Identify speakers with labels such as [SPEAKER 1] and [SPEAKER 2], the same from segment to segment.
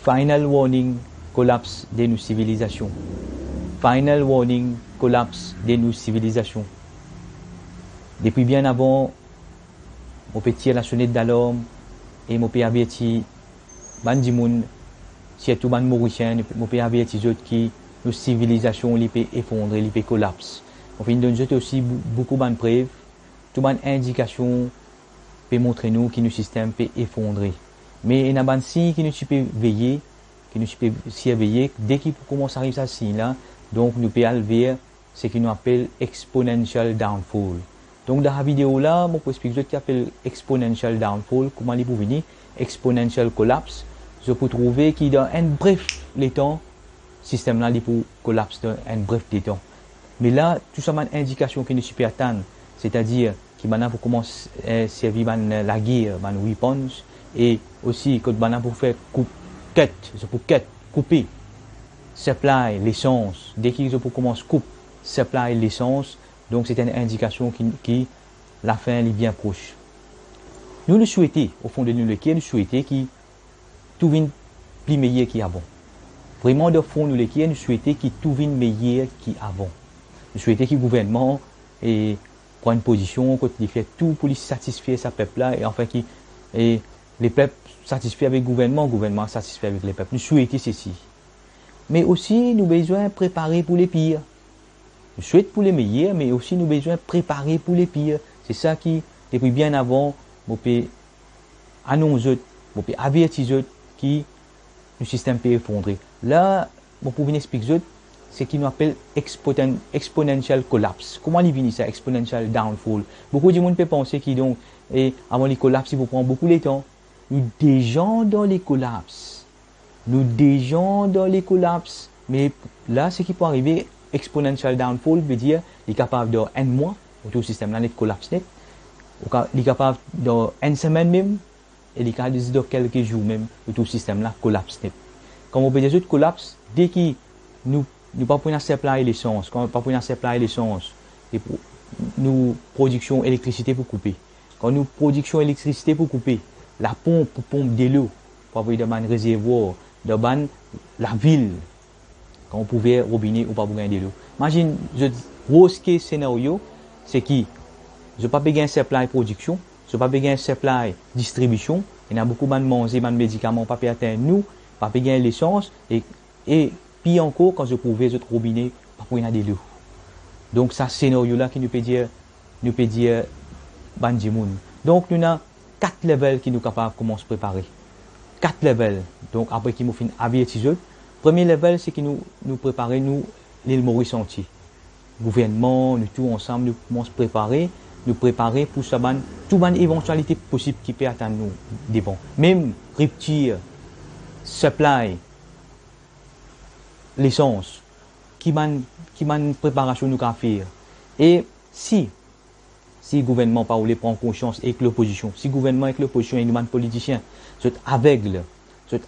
[SPEAKER 1] Final warning, collapse de nos civilisations. Final warning, collapse de nos civilisations. Depuis bien avant, mon petit la sonnette d'alarme et mon père averti Bandimoun, surtout ban Mauricien, mon père averti autres qui nos civilisations les peut effondrer, les peut collapse. On fait donne aussi beaucoup de preuves, tout ban indication peut montrer nous que nos systèmes peut effondrer. Mais il y a des signes qui nous peut veiller, qui nous peut surveiller dès qu'il commence à arriver à ce signe là, donc nous peut aller vers ce qu'on appelle exponential downfall. Donc dans la vidéo là, je peux expliquer ce qu'on appelle exponential downfall, comment il peut venir, exponential collapse. Je peux trouver qu'il dans un bref temps, le système là il peut collapse dans un bref temps. Mais là, tout ça c'est une indication que nous peut attendre, c'est-à-dire que maintenant pour commencer à servir la guerre, les weapons, et aussi quand maintenant pour faire couper supply l'essence, dès qu'ils commencent couper supply l'essence, donc c'est une indication qui la fin est bien proche. Nous le souhaitons, au fond de nous, nous souhaitons que tout vienne plus meilleur qu'avant. Vraiment, de fond, nous souhaitons que tout vienne meilleur qu'avant. Nous souhaitons que le gouvernement prenne une position, qu'il fait tout pour satisfaire ce peuple-là, et enfin que les peuples satisfaits avec le gouvernement satisfait avec les peuples. Nous souhaitons ceci. Mais aussi, nous avons besoin de préparer pour les pires. Nous souhaitons pour les meilleurs, mais aussi nous avons besoin de préparer pour les pires. C'est ça qui, depuis bien avant, je peux annoncer, je peux avertir que le système peut effondrer. Là, je peux vous expliquer ce qu'on appelle exponential collapse. Comment il vient ça, exponential downfall? Beaucoup de gens peuvent penser que donc, avant les collapses, il faut prendre beaucoup de temps. Nous déjà dans les collapses. Mais là, ce qui peut arriver, exponential downfall veut dire qu'il est capable dans un mois, tout le système là, il collapse net. Il est capable dans une semaine même, et il est capable dans quelques jours même, tout le système là collapse net. Comme on peut dire, collapse, dès que nous ne pouvons pas supply l'essence, quand nous ne pouvons pas supply l'essence, nous production électricité pour couper. Quand nous production électricité pour couper, la pompe de l'eau, pour avoir dans un réservoir, dans la ville, quand on pouvait robinet ou pas pour gagner de l'eau. Imagine, le worst case scénario, c'est que je ne peux pas gagner supply production, je ne peux pas gagner supply distribution, il y a beaucoup de manger, de médicaments, pas atteindre nous, pas gagner l'essence, et puis encore, quand je pouvais être robinet, pas pour gagner de l'eau. Donc, ça, scénario-là qui nous peut dire, Bandimoun. Donc, nous avons 4 levels qui nous sont capables de commencer à préparer. 4 levels. Donc, après qu'il nous fait avertir. Premier level, c'est que nous préparons l'île Maurice entier. Gouvernement, nous tous ensemble, nous commençons à préparer pour ça, toute une éventualité possible qui peut atteindre nous. Des bons. Même rupture, supply, l'essence, qui man préparation nous faire. Et si le gouvernement pas voulu prendre conscience avec l'opposition, si le gouvernement avec l'opposition et nous politiciens sont aveugles,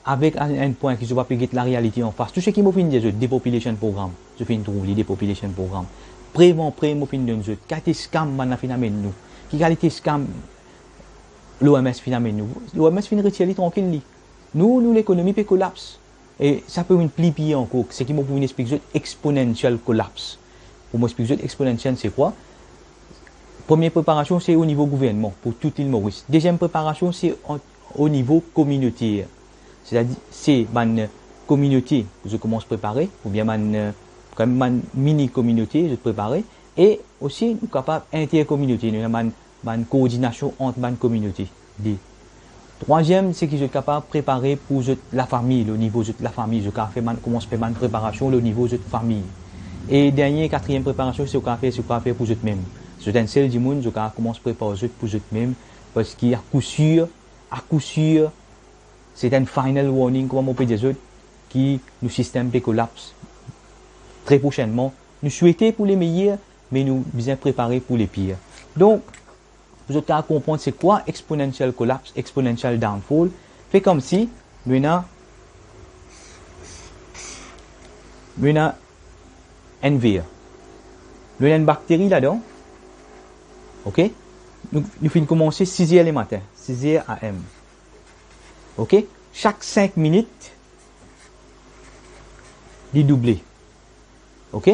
[SPEAKER 1] avec un point qui ne va pas la réalité en face. Tout ce qui m'a fait dire, dépopulation programme, je fais une trouve, dépopulation programme. Prévent, m'a fait dire, qualité scam, man, finalement, nous. Qui qualité scam, l'OMS, finalement, nous. L'OMS finit retirer tranquille, nous, l'économie peut collapse. Et ça peut une plier encore. Ce qui m'a fait expliquer, exponential collapse. Pour m'expliquer, exponential, c'est quoi? Première préparation, c'est au niveau gouvernement, pour toute l'île Maurice. Deuxième préparation, c'est au niveau communautaire. C'est-à-dire, c'est une communauté que je commence à préparer, ou bien une mini-communauté que je prépare, et aussi, nous sommes capables d'intercommunauté, nous avons une coordination entre les communautés. Troisième, c'est que je suis capable de préparer pour la famille, le niveau de la famille, je commence à faire une préparation au niveau de la famille. Et dernière, quatrième préparation, c'est ce que je faire pour eux-mêmes. C'est un seul du monde, je commence à préparer pour eux-mêmes, parce qu'à coup sûr, c'est un final warning, comme on peut dire, qui nous système peut collapse très prochainement. Nous souhaitons pour les meilleurs, mais nous bien préparer pour les pires. Donc, vous avez comprendre c'est quoi exponential collapse, exponential downfall. Fait comme si, maintenant, un verre. Nous avons une bactérie là-dedans. OK? Nous finissons commencer 6h le matin, 6h AM. OK? Chaque 5 minutes, li doublé. OK?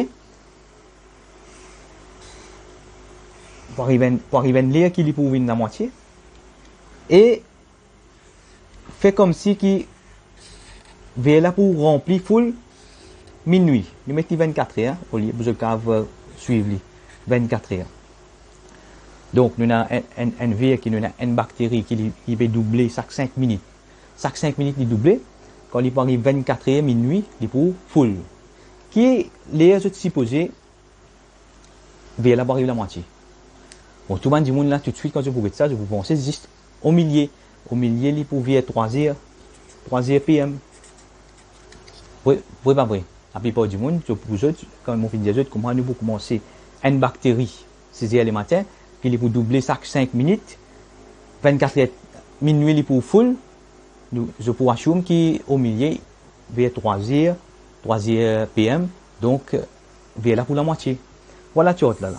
[SPEAKER 1] Pour arriver à lire qui li pour venir la moitié. Et fait comme si qui veut là pour remplir full minuit. Nous mettons 24 heures au lieu de suivre 24 heures. Donc nous avons un virus qui nous a une bactérie qui va doubler chaque 5 minutes. Chaque 5 minutes il double. Quand il arrive 24 heures minuit, il pour full. Qui est les autres supposés vers là pour arriver la moitié. Bon, tout le monde dit là tout de suite quand je vous fais ça, je vous pense juste au milieu. Au milieu, il pour vers 3 heures PM. Oui, pas vrai. La plupart du monde, pour eux, quand on fait des autres, comment nous pouvons commencer une bactérie 6 heures le matin, puis il pour doubler chaque 5 minutes, 24 heures minuit, il pour full. Je pourrais assumer qu'au milieu, vers 3 heures PM, donc vers là pour la moitié. Voilà tout là.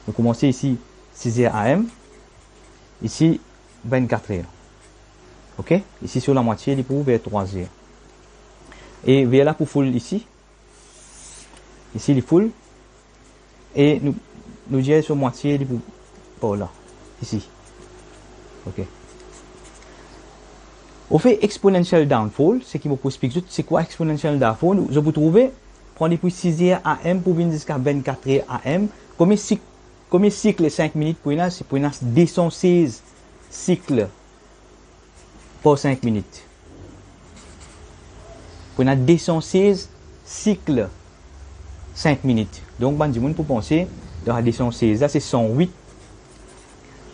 [SPEAKER 1] Nous commençons ici 6 heures AM, ici 24 heures. OK? Ici sur la moitié, il pour vers 3 heures. Et vers là pour full ici. Ici, il full. Et nous disons sur moitié, il pour là. Ici. OK. Au fait, exponential downfall, c'est qui me pose expliquer c'est quoi exponential downfall. Je vous trouve, prendre depuis 6 heures AM pour venir jusqu'à 24 heures AM. Combien cycle 5 minutes pour une c'est pour une 216 cycles pour 5 minutes. Pour une 216 cycles 5 minutes. Donc, ben, du monde pour penser, de la 216, là, c'est 108.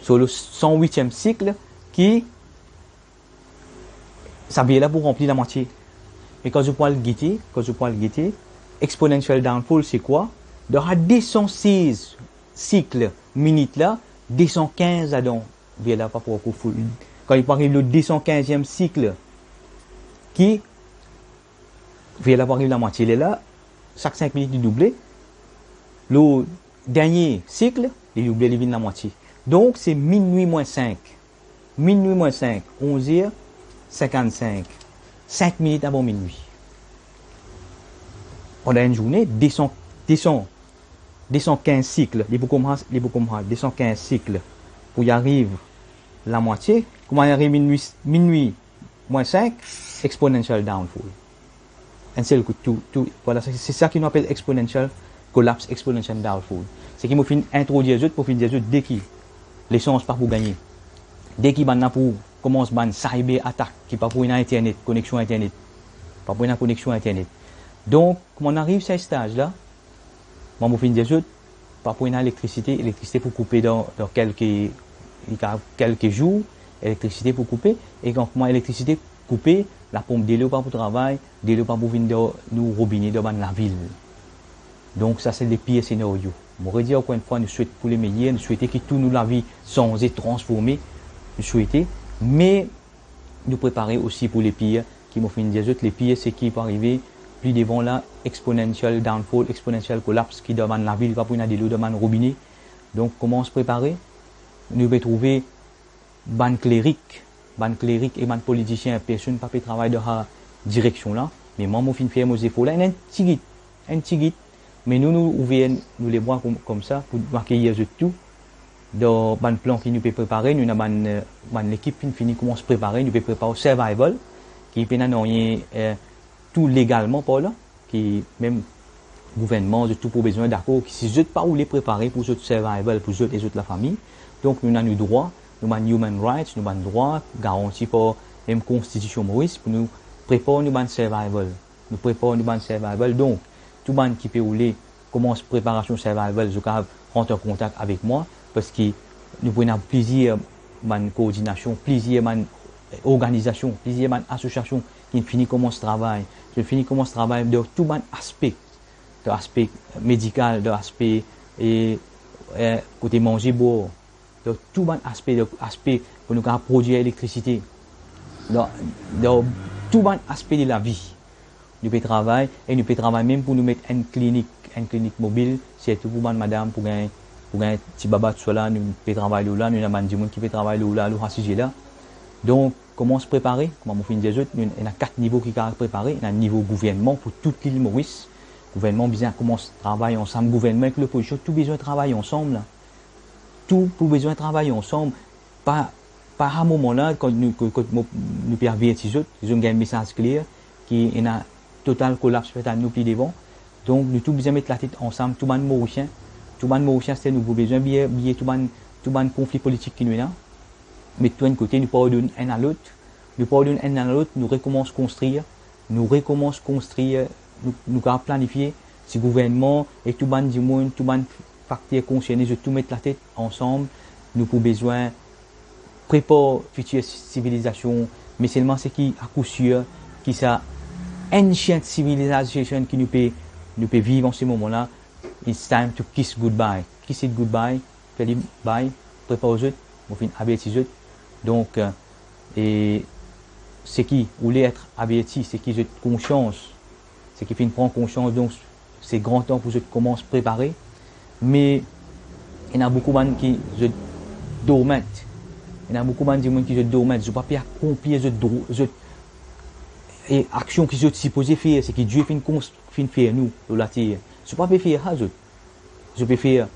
[SPEAKER 1] Sur le 108e cycle, qui, ça vient là pour remplir la moitié. Mais quand je prends le guetter, exponential downfall, c'est quoi? De la 216 cycle minutes là, 215 à donc, vient là pas pour full. Quand il arrive le 215e cycle, qui vient là pour arriver la moitié, il est là, chaque 5 minutes il double. Le dernier cycle, il double, il vient la moitié. Donc c'est minuit moins 5. Minuit moins 5, 11h55. 5 minutes avant minuit. Pendant une journée, 215 cycles, il faut commencer 215 cycles pour y arriver la moitié. Comment y arrive minuit moins 5, exponential downfall. Un seul coup, tout, voilà, c'est ça qu'on appelle exponential collapse, exponential downfall. C'est qu'il m'a fait introduire les autres pour faire des autres dès qu'il l'essence pas pour gagner. Dès qu'il va pour commence ban cyber attaque qui pas pour une internet, connexion internet. Pas pour une connexion internet. Donc, quand on arrive à ce stage-là, moi, je finis des autres, pas pour une électricité pour couper dans quelques jours, électricité pour couper, et quand l'électricité coupée, la pompe de l'eau pas pour travail, de l'eau pas pour venir nous robinet dans la ville. Donc, ça, c'est les pires scénarios. Je redis encore une fois, nous souhaitons pour les meilleurs, nous souhaitons que tout nous la vie sans être transformé, nous souhaitons, mais nous préparer aussi pour les pires, qui m'ont fait des autres, les pires, c'est qui peut arriver plus devant là, exponential downfall, exponential collapse, qui demande la ville, pas pour une de l'eau, demande robinet. Donc, comment se préparer? Nous devons trouver ban clérique et ban politicien, personne pas fait travail de la direction là, mais moi, je fais mes efforts là, un petit guide, mais nous ouvrons les bras comme ça, pour accueillir tout, dans ban plan qui nous peut préparer, nous avons l'équipe qui finit comment se préparer, nous peut préparer au survival, qui peut nous tout légalement par là, qui même gouvernement de tout pour besoin d'accord, qui si je pas où les préparer pour ce survival, pour les autres la famille. Donc nous avons nos droits, nous avons human rights, nous avons droits garantis par même constitution Maurice pour nous préparer nous avons survival. Nous préparons nous avons survival. Donc tout le monde qui peut rouler commence préparation survival, je rentre en contact avec moi parce que nous prenons plaisir de coordination, plaisir de organisation, plaisir de association qui finit comment ce travail. Je finis comment ce travail de tout bon aspect, de l'aspect médical, de l'aspect côté manger boire, de tout bon aspect, pour nous produire l'électricité, de tout bon aspect de la vie. Nous pouvons travailler et nous pouvons travailler même pour nous mettre une clinique mobile, c'est tout pour madame, pour un petit baba tout là, nous pouvons travailler là, nous avons des gens qui peuvent travailler là, là. Donc, comment se préparer? Comment on fait des autres? Il y a 4 niveaux qui sont préparés. Il y a un niveau gouvernement pour toute l'île Maurice. Gouvernement, bien, commence à travailler ensemble. Gouvernement avec l'opposition, tout besoin de travailler ensemble. Là. Tout pour besoin de travailler ensemble. Pas à un moment-là, quand nous avertissons les autres, ils ont un message clair qui est un total collapse fait à nous plus devant. Donc, nous tous besoin de mettre la tête ensemble, tout le monde mauricien. Tout le monde mauricien, c'est nous besoin de tout le monde conflit politique qui nous est là. Mais de tout un côté, nous pardonnons un à l'autre. Nous pardonnons un à l'autre, nous recommençons à construire. Nous recommençons à construire, nous avons planifié. Si le gouvernement et tout le monde du monde, tout le monde facteur concerné, de tout mettre la tête ensemble, nous avons besoin de préparer future civilisation. Mais seulement ce qui, à coup sûr, qui ça, ancient civilisation qui nous peut vivre en ce moment-là. It's time to kiss goodbye. Kiss it goodbye. Fais bye. Prépare aux autres. On fait avertir les autres. Donc, et ce qui voulait être averti, c'est qu'ils ont conscience, c'est qu'ils finissent prendre conscience, donc c'est grand temps pour eux de commencer à préparer. Mais il y en a beaucoup de gens qui se dorment. Il y en a beaucoup de gens qui se dorment. Je ne peux pas accomplir les actions qu'ils sont supposés faire, c'est que Dieu finit faire nous, la terre. Je ne peux pas faire ça. Je peux faire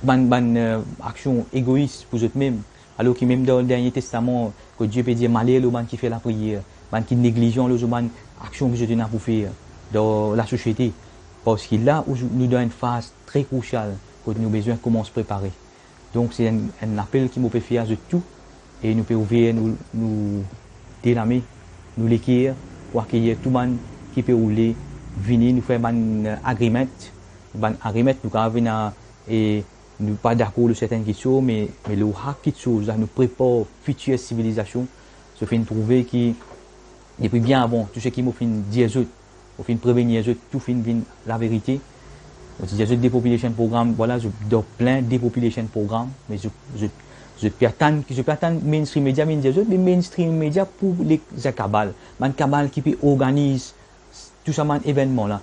[SPEAKER 1] une action égoïste pour eux-mêmes. Alors que même dans le Dernier Testament, que Dieu peut dire malheur aux gens qui font la prière, les gens qui négligent les actions que je donne pour faire dans la société. Parce que là, nous dans une phase très cruciale que nous avons besoin de commencer à préparer. Donc c'est un appel qui nous peut faire de tout et nous peut ouvrir, nous délamer, nous l'écrire pour accueillir tout le monde qui peut rouler, venir nous faire un agreement. Un agreement, nous avons venir et nous pas d'accord sur certaines questions, mais le hack de choses, nous prépare future civilisation. Se fait trouver qui depuis bien avant, tout ce qui m'a fait dire autres, au fin prévenir autres, tout fin la vérité. Je dis dépopulation programme, voilà, je dois plein dépopulation programme, mais je peux attendre mainstream média, mais mainstream média pour les cabales, man cabale qui peut organiser tout ça man événement là.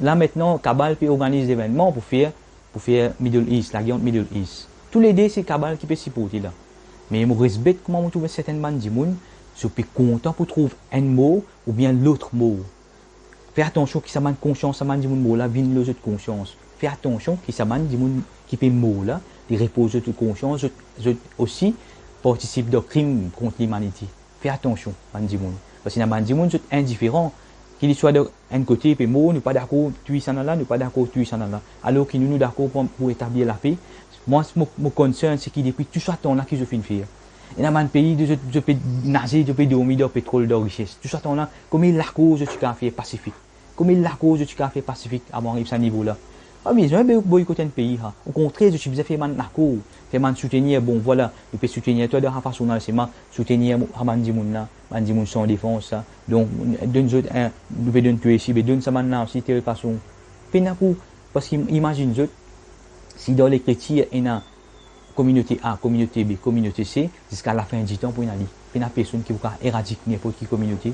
[SPEAKER 1] Là maintenant, cabale peut organiser des événements pour faire Middle East, la guerre Middle East. Tous les deux, c'est cabale qui peut s'y porter là. Mais je respecte comment on trouve certaines bandes du monde, je suis content pour trouver un mot ou bien l'autre mot. Fais attention que ça m'a conscience, ça m'a dit mon mot là, vient le jeu de conscience. Fais attention que ça m'a dit mon qui peut mot là, il repose de conscience, je aussi participe de crimes contre l'humanité. Fais attention, m'a dit mon. Parce que m'a dit mon, c'est indifférent. Qu'il soit d'un côté, puis mot, nous pas d'accord, tu ça là, nous pas d'accord, tu ça là. Alors que nous d'accord pour établir la paix. Moi, mon concern, c'est qu'il depuis tout ça temps là que je finis de faire. Et dans un pays, je peux nager, je peux dormir de pétrole, de richesse. Tout ça temps là, comme il la cause de faire pacifique. Comme il la cause de faire pacifique avant d'arriver à ce niveau-là. Pas besoin de boycotter un pays. Au contraire, je suis besoin de faire la cause. Faire soutenir, bon voilà, je peux soutenir toi de la façon là, c'est soutenir Mandimoun là, Mandimoun sans défense. Donc, donne un, nous pouvons donner tuer ici, mais donne ça maintenant aussi, telle façon. Fais-na pour, parce qu'imagine, si dans les chrétiens, il y a communauté A, communauté B, communauté C, jusqu'à la fin du temps pour y aller. Il y a personne qui va éradiquer n'importe quelle communauté.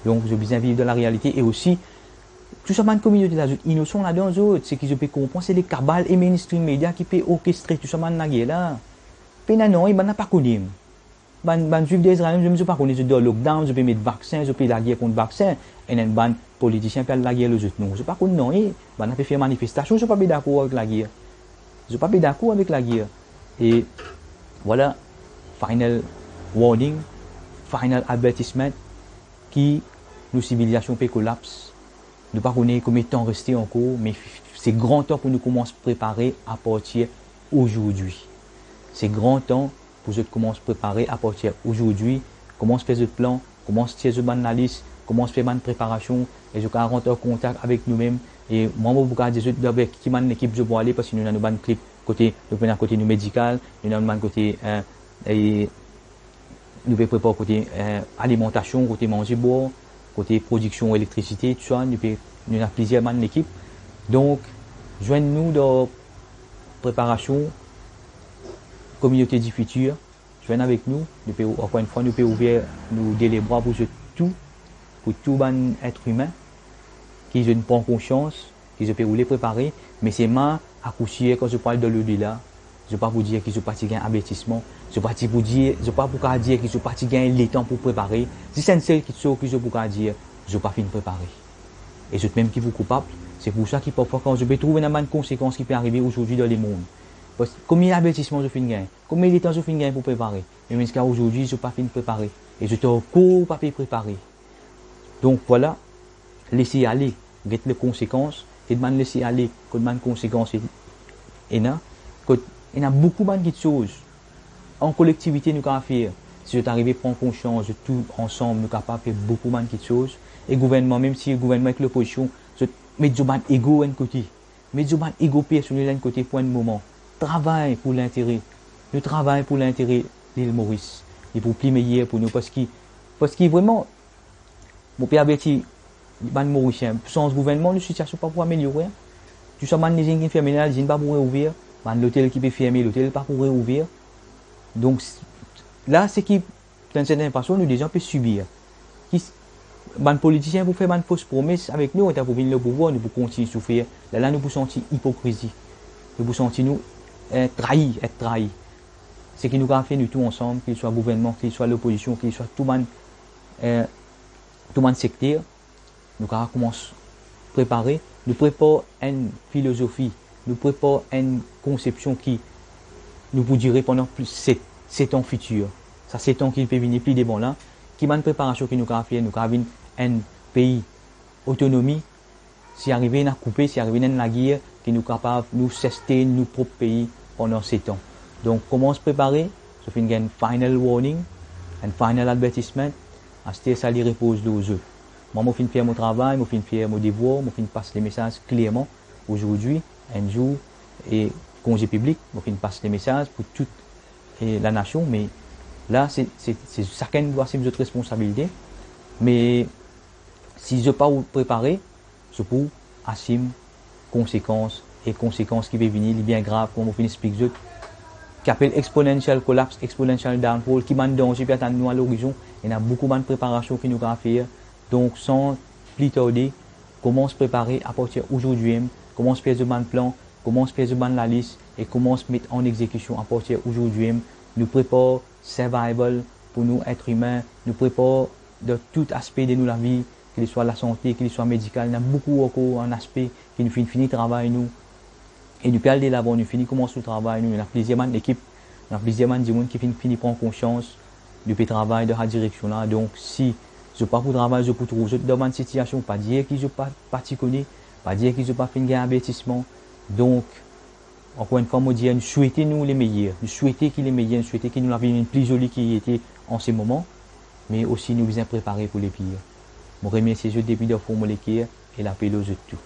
[SPEAKER 1] Donc, je besoin de vivre dans la réalité et aussi, tout ça, une communauté là, innocent là-dedans, c'est qu'ils peuvent comprendre, c'est les cabales et mainstream médias qui peuvent orchestrer tout ça, là. Puis non, ils ne pas connu. Les juifs d'Israël, je ne sais pas connu, je dois lockdown, je peux mettre vaccin, je peux la guerre contre vaccin, et les politiciens peuvent la guerre les autres. Non, je ne sais pas connu, non, ils peuvent faire manifestation, je ne suis pas d'accord avec la guerre. Je ne suis pas d'accord avec la guerre. Et voilà, final warning, final avertissement, qui nos civilisations peuvent collapser. Nous ne pas connaître combien de temps rester encore, mais c'est grand temps pour nous commencer à préparer à partir aujourd'hui. C'est grand temps pour nous commencer à préparer à partir aujourd'hui. Comment se faire ce plan, comment se faire ce analyse, comment se faire une préparation, et je vais rentrer en contact avec nous-mêmes. Et moi, je vais vous dire d'abord qui m'a l'équipe je vais aller parce que nous avons un clip côté, nous prenons côté nous médical, nous avons un côté et nous pouvons préparer côté alimentation, côté manger boire. Côté production, électricité, tout ça, nous avons plusieurs membres de l'équipe. Donc, joignez-nous dans la préparation, communauté du futur, joignez avec nous. Encore une fois, nous pouvons ouvrir les bras pour tout être humain, qui ne prend conscience, qui peut les préparer. Mais c'est moi, à coup sûr, quand je parle de l'au-delà, je pas pour dire qu'ils sont partis gagner avertissement, je pas pour dire, je pas pour dire qu'ils sont partis gagner les temps pour préparer. Si c'est une seule chose que je pour dire, je pas fini préparer. Et je même qui vous coupable, c'est pour ça qu'il parfois quand je peux trouver une conséquence qui peut arriver aujourd'hui dans le monde. Parce que combien d'avertissements je finis gagner, combien de temps je finis gagner pour préparer. Mais jusqu'à aujourd'hui, je pas fini préparer et je te encore pas préparer. Donc voilà, laisser aller, get les conséquences, et de laisser aller, que de conséquences et là. Il y a beaucoup de choses en collectivité nous pouvons faire. Si je arrive à prendre conscience de tout ensemble, nous sommes capables de faire beaucoup de choses. Et le gouvernement, même si le gouvernement avec l'opposition, met du ego à un côté, met du ego personnel à un côté pour un moment. Travail pour l'intérêt. Le travail pour l'intérêt de l'île Maurice. Et pour plus meilleur pour nous. Parce que vraiment, mon père averti, les Mauriciens, sans gouvernement, la situation pas pour améliorer. Tu sais, les gens qui ferment les gens pas pour ouvrir. L'hôtel qui peut fermer, l'hôtel pas pour ouvrir. Donc là, c'est qui, dans une certaine façon, nous déjà peut subir. Les politiciens vous faire une fausse promesse avec nous, pour venir le pouvoir, nous pouvons continuer à souffrir. Là, nous pouvons sentir hypocrisie. Nous pouvons sentir nous être trahis. C'est qui nous a fait nous tous ensemble, qu'il soit le gouvernement, qu'il soit l'opposition, qu'il soit tout le monde secteur, nous avons commencé à préparer. Nous préparons une philosophie. Nous préparons une conception qui nous vous dirait pendant plus 7 ans futurs. Ça, 7 ans qui peut venir plus des bons là. Qui m'a une préparation qui nous a fait, nous avons un pays autonomie. Si arrivé à couper, si arrivé à la guerre, qui nous capable de nous sustain nos propres pays pendant 7 ans. Donc, comment se préparer? Je fais une final warning, un final advertisement. À ce ça les repose aux autres. Moi, je finis faire mon travail, je finis faire mon devoir, je finis passer les messages clairement aujourd'hui. Un jour et congé public, on fait passer des messages pour toute la nation, mais là, c'est chacun doit avoir notre responsabilité. Mais si je ne pas préparer, je peux assumer conséquences qui vont venir, bien grave, comme on finit expliquer, qui appelle exponential collapse, exponential downfall, qui m'a danger, puis attendre nous à l'horizon. Il y a beaucoup de préparation qui nous a faire. Donc, sans plus tarder, comment se préparer à partir d'aujourd'hui, comment se faire un plan, comment se faire la liste et comment se mettre en exécution à partir d'aujourd'hui. Nous préparons survival pour nous être humains, nous préparons de tout aspect de nous la vie, qu'il soit la santé, qu'il soit médical. Il y a beaucoup encore un aspect qui nous fait finir travail nous. Et nous perdons l'avant, nous finissons commencer le travail nous. Il y a plusieurs d'équipe, il y a plusieurs de monde qui finissent prendre conscience du travail de la direction là. Donc si je ne pas pour travail, je peux trouver, je dans une situation, pas dire que je pas particulier. Pas dire qu'ils n'ont pas fait un avertissement. Donc, encore une fois, nous souhaitons nous les meilleurs. Nous souhaitons qu'ils les meilleurs, nous souhaitons qu'ils nous la vie plus jolie qui était en ce moment. Mais aussi nous bien préparer pour les pires. Je remercie les députés de formuler et l'appel aux autres tout.